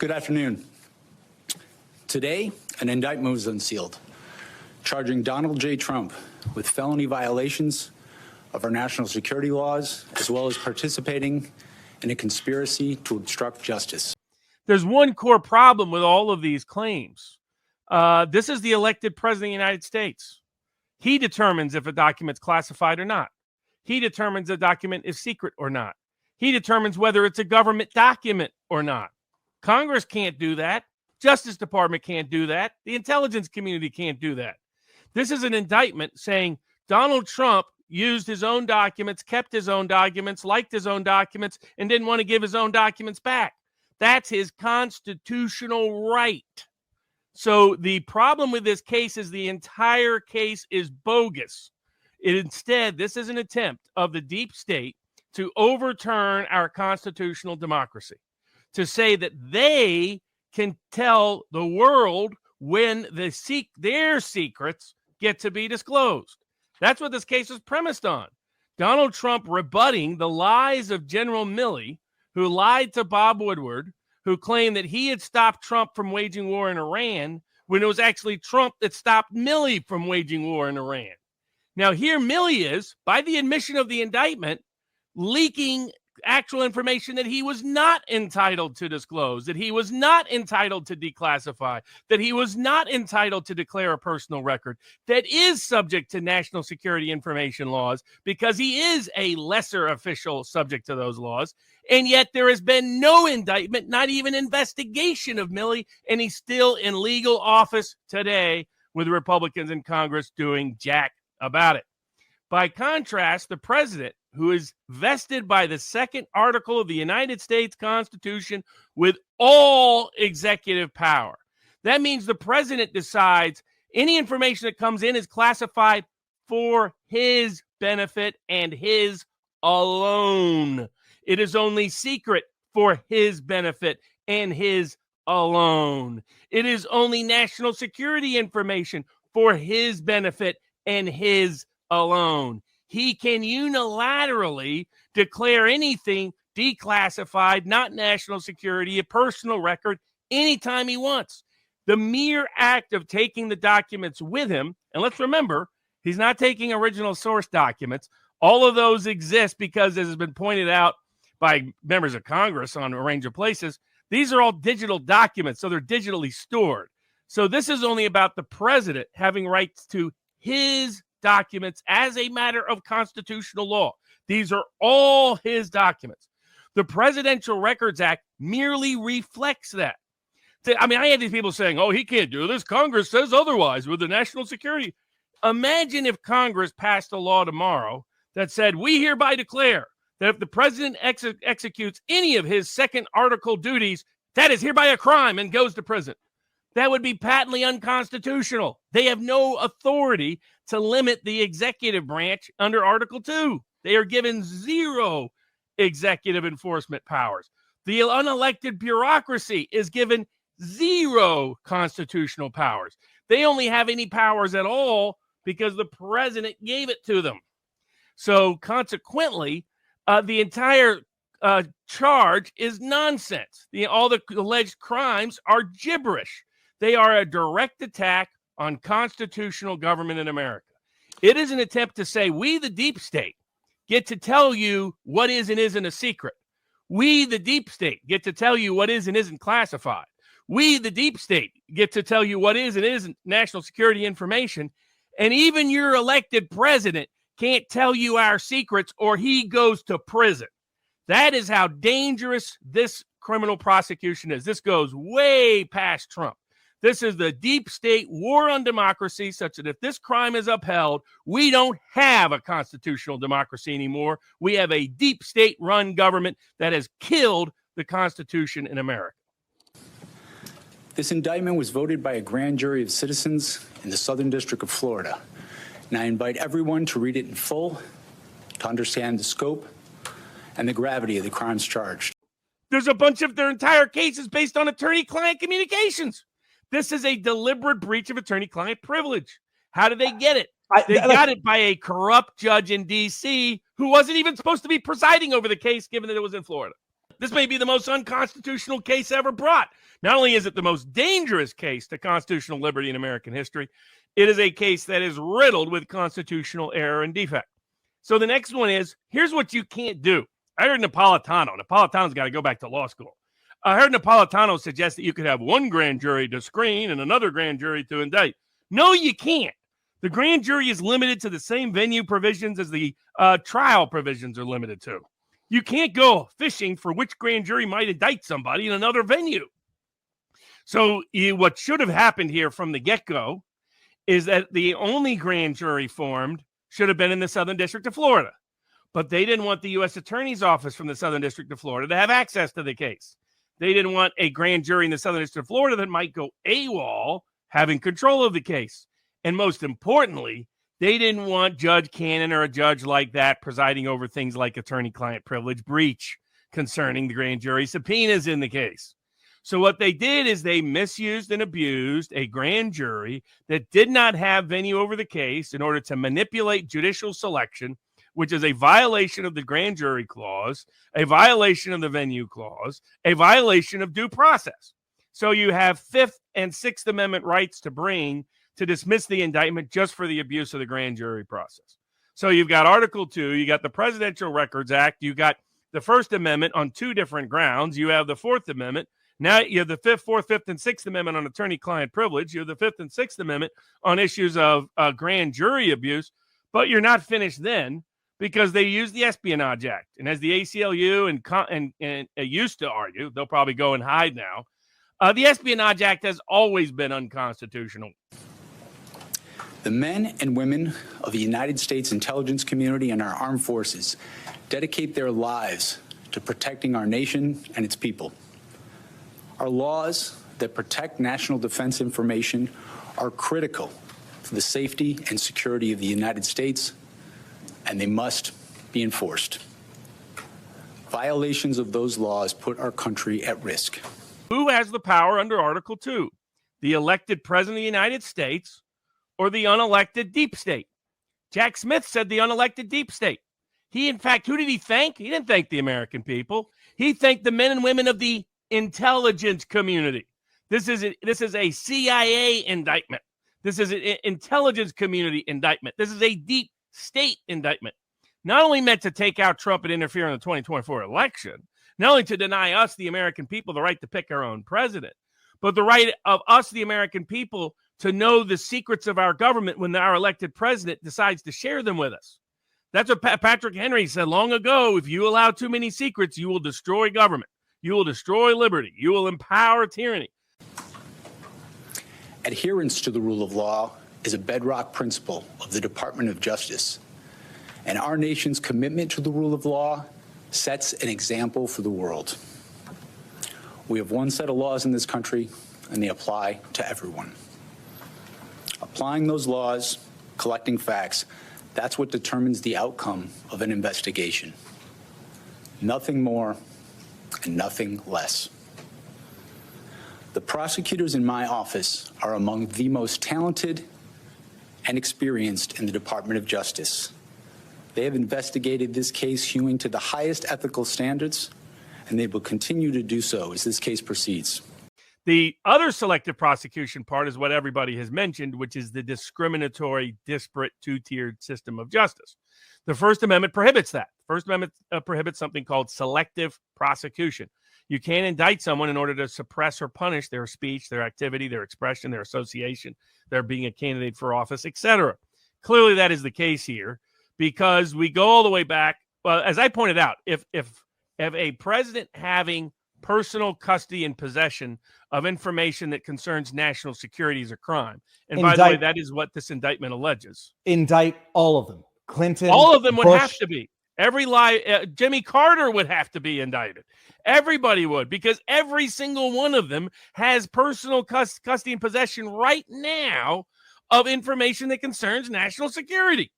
Good afternoon. Today, an indictment was unsealed, charging Donald J. Trump with felony violations of our national security laws, as well as participating in a conspiracy to obstruct justice. There's one core problem with all of these claims. This is the elected president of the United States. He determines if a document's classified or not. He determines a document is secret or not. He determines whether it's a government document or not. Congress can't do that. Justice Department can't do that. The intelligence community can't do that. This is an indictment saying Donald Trump used his own documents, kept his own documents, liked his own documents, and didn't want to give his own documents back. That's his constitutional right. So the problem with this case is the entire case is bogus. Instead, this is an attempt of the deep state to overturn our constitutional democracy, to say that they can tell the world when their secrets get to be disclosed. That's what this case is premised on. Donald Trump rebutting the lies of General Milley, who lied to Bob Woodward, who claimed that he had stopped Trump from waging war in Iran, when it was actually Trump that stopped Milley from waging war in Iran. Now, here Milley is, by the admission of the indictment, leaking actual information that he was not entitled to disclose, that he was not entitled to declassify, that he was not entitled to declare a personal record, that is subject to national security information laws because he is a lesser official subject to those laws. And yet there has been no indictment, not even investigation of Milley, and he's still in legal office today with Republicans in Congress doing jack about it. By contrast, the president, who is vested by the second article of the United States Constitution with all executive power. That means the president decides any information that comes in is classified for his benefit and his alone. It is only secret for his benefit and his alone. It is only national security information for his benefit and his alone. He can unilaterally declare anything declassified, not national security, a personal record, anytime he wants. The mere act of taking the documents with him, and let's remember, he's not taking original source documents. All of those exist because, as has been pointed out by members of Congress on a range of places, these are all digital documents, so they're digitally stored. So this is only about the president having rights to his documents as a matter of constitutional law. These are all his documents. The Presidential Records Act merely reflects that. I mean, I had these people saying, oh, he can't do this. Congress says otherwise with the national security. Imagine if Congress passed a law tomorrow that said, we hereby declare that if the president executes any of his second article duties, that is hereby a crime and goes to prison. That would be patently unconstitutional. They have no authority to limit the executive branch under Article 2. They are given zero executive enforcement powers. The unelected bureaucracy is given zero constitutional powers. They only have any powers at all because the president gave it to them. So consequently, the entire charge is nonsense. All the alleged crimes are gibberish. They are a direct attack on constitutional government in America. It is an attempt to say, we, the deep state, get to tell you what is and isn't a secret. We, the deep state, get to tell you what is and isn't classified. We, the deep state, get to tell you what is and isn't national security information. And even your elected president can't tell you our secrets or he goes to prison. That is how dangerous this criminal prosecution is. This goes way past Trump. This is the deep state war on democracy, such that if this crime is upheld, we don't have a constitutional democracy anymore. We have a deep state run government that has killed the Constitution in America. This indictment was voted by a grand jury of citizens in the Southern District of Florida. And I invite everyone to read it in full to understand the scope and the gravity of the crimes charged. There's a bunch of their entire cases based on attorney-client communications. This is a deliberate breach of attorney-client privilege. How did they get it? They got it by a corrupt judge in D.C. who wasn't even supposed to be presiding over the case, given that it was in Florida. This may be the most unconstitutional case ever brought. Not only is it the most dangerous case to constitutional liberty in American history, it is a case that is riddled with constitutional error and defect. So the next one is, here's what you can't do. I heard Napolitano's got to go back to law school. I heard Napolitano suggest that you could have one grand jury to screen and another grand jury to indict. No, you can't. The grand jury is limited to the same venue provisions as the trial provisions are limited to. You can't go fishing for which grand jury might indict somebody in another venue. So what should have happened here from the get-go is that the only grand jury formed should have been in the Southern District of Florida. But they didn't want the U.S. Attorney's Office from the Southern District of Florida to have access to the case. They didn't want a grand jury in the Southern District of Florida that might go AWOL having control of the case. And most importantly, they didn't want Judge Cannon or a judge like that presiding over things like attorney-client privilege breach concerning the grand jury subpoenas in the case. So what they did is they misused and abused a grand jury that did not have venue over the case in order to manipulate judicial selection, which is a violation of the grand jury clause, a violation of the venue clause, a violation of due process. So you have Fifth and Sixth Amendment rights to dismiss the indictment just for the abuse of the grand jury process. So you've got Article 2, you got the Presidential Records Act, you got the First Amendment on two different grounds, you have the Fourth Amendment, now you have the Fifth, Fourth, Fifth, and Sixth Amendment on attorney-client privilege, you have the Fifth and Sixth Amendment on issues of grand jury abuse, but you're not finished then because they use the Espionage Act. And as the ACLU and used to argue, they'll probably go and hide now, the Espionage Act has always been unconstitutional. The men and women of the United States intelligence community and our armed forces dedicate their lives to protecting our nation and its people. Our laws that protect national defense information are critical to the safety and security of the United States, and they must be enforced. Violations of those laws put our country at risk. Who has the power under Article 2? The elected president of the United States or the unelected deep state? Jack Smith said the unelected deep state. He, in fact, who did he thank? He didn't thank the American people. He thanked the men and women of the intelligence community. This is a CIA indictment. This is an intelligence community indictment. This is a deep state indictment. Not only meant to take out Trump and interfere in the 2024 election, not only to deny us, the American people, the right to pick our own president, but the right of us, the American people, to know the secrets of our government when our elected president decides to share them with us. That's what Patrick Henry said long ago. If you allow too many secrets, you will destroy government. You will destroy liberty. You will empower tyranny. Adherence to the rule of law is a bedrock principle of the Department of Justice, and our nation's commitment to the rule of law sets an example for the world. We have one set of laws in this country, and they apply to everyone. Applying those laws, collecting facts, that's what determines the outcome of an investigation. Nothing more and nothing less. The prosecutors in my office are among the most talented and experienced in the Department of Justice. They have investigated this case hewing to the highest ethical standards, and they will continue to do so as this case proceeds. The other selective prosecution part is what everybody has mentioned, which is the discriminatory, disparate, two-tiered system of justice. The First Amendment prohibits that. The First Amendment prohibits something called selective prosecution. You can't indict someone in order to suppress or punish their speech, their activity, their expression, their association, their being a candidate for office, etc. Clearly, that is the case here because we go all the way back. Well, as I pointed out, if a president having personal custody and possession of information that concerns national security is a crime. And by the way, that is what this indictment alleges. Indict all of them. Clinton, all of them would Bush. have to be. Every lie, Jimmy Carter would have to be indicted. Everybody would, because every single one of them has personal custody and possession right now of information that concerns national security.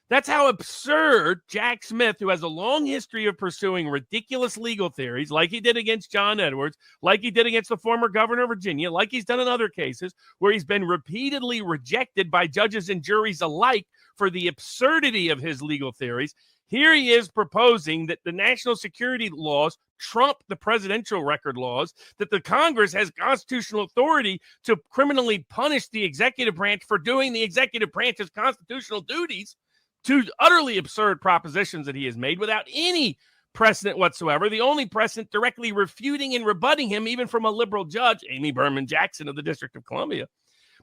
That's how absurd Jack Smith, who has a long history of pursuing ridiculous legal theories, like he did against John Edwards, like he did against the former governor of Virginia, like he's done in other cases, where he's been repeatedly rejected by judges and juries alike for the absurdity of his legal theories. Here he is proposing that the national security laws trump the presidential record laws, that the Congress has constitutional authority to criminally punish the executive branch for doing the executive branch's constitutional duties. Two utterly absurd propositions that he has made without any precedent whatsoever. The only precedent directly refuting and rebutting him, even from a liberal judge, Amy Berman Jackson of the District of Columbia.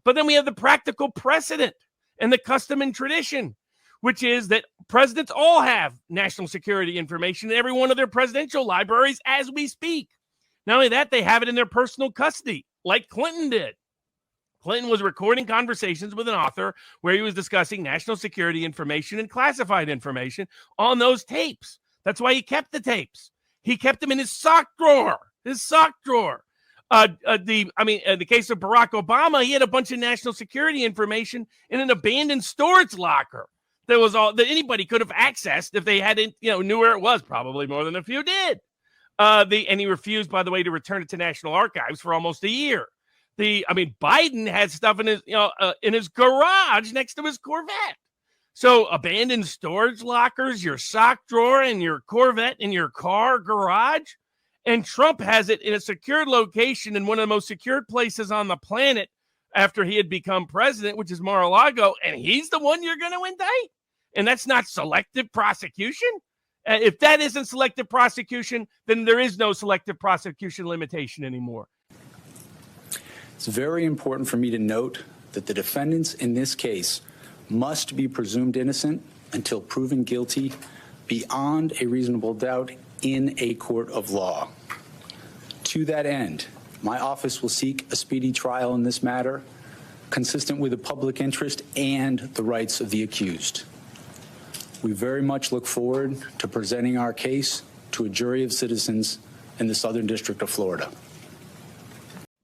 But then we have the practical precedent and the custom and tradition, which is that presidents all have national security information in every one of their presidential libraries as we speak. Not only that, they have it in their personal custody, like Clinton did. Clinton was recording conversations with an author where he was discussing national security information and classified information on those tapes. That's why he kept the tapes. He kept them in his sock drawer. In the case of Barack Obama, he had a bunch of national security information in an abandoned storage locker that was all that anybody could have accessed if they hadn't, knew where it was. Probably more than a few did. And he refused, by the way, to return it to National Archives for almost a year. Biden had stuff in his garage next to his Corvette. So abandoned storage lockers, your sock drawer, and your Corvette in your car garage. And Trump has it in a secured location in one of the most secured places on the planet after he had become president, which is Mar-a-Lago. And he's the one you're going to indict. And that's not selective prosecution. If that isn't selective prosecution, then there is no selective prosecution limitation anymore. It's very important for me to note that the defendants in this case must be presumed innocent until proven guilty beyond a reasonable doubt in a court of law. To that end, my office will seek a speedy trial in this matter, consistent with the public interest and the rights of the accused. We very much look forward to presenting our case to a jury of citizens in the Southern District of Florida.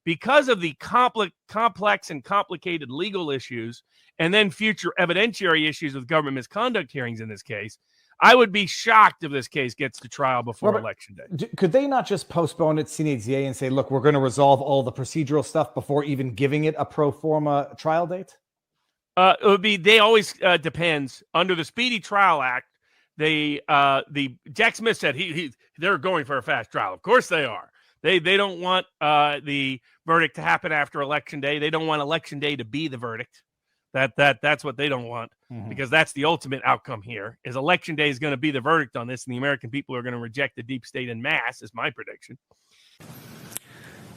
Because of the complex and complicated legal issues and then future evidentiary issues with government misconduct hearings in this case, I would be shocked if this case gets to trial before Election Day. Could they not just postpone it sine die and say, look, we're going to resolve all the procedural stuff before even giving it a pro forma trial date? It would be, they always depends. Under the Speedy Trial Act, Jack Smith said they're going for a fast trial. Of course they are. They don't want the verdict to happen after Election Day. They don't want Election Day to be the verdict. That's what they don't want, because that's the ultimate outcome here. Is Election Day is going to be the verdict on this, and the American people are going to reject the deep state en masse, is my prediction.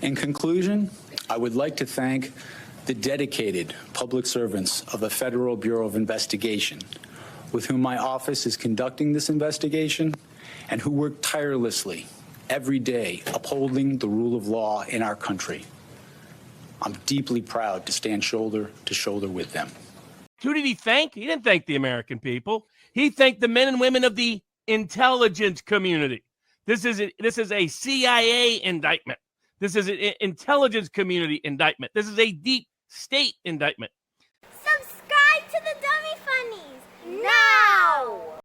In conclusion, I would like to thank the dedicated public servants of the Federal Bureau of Investigation, with whom my office is conducting this investigation, and who work tirelessly every day upholding the rule of law in our country. I'm deeply proud to stand shoulder to shoulder with them. Who did he thank? He didn't thank the American people. He thanked the men and women of the intelligence community. This is a CIA indictment. This is an intelligence community indictment. This is a deep state indictment.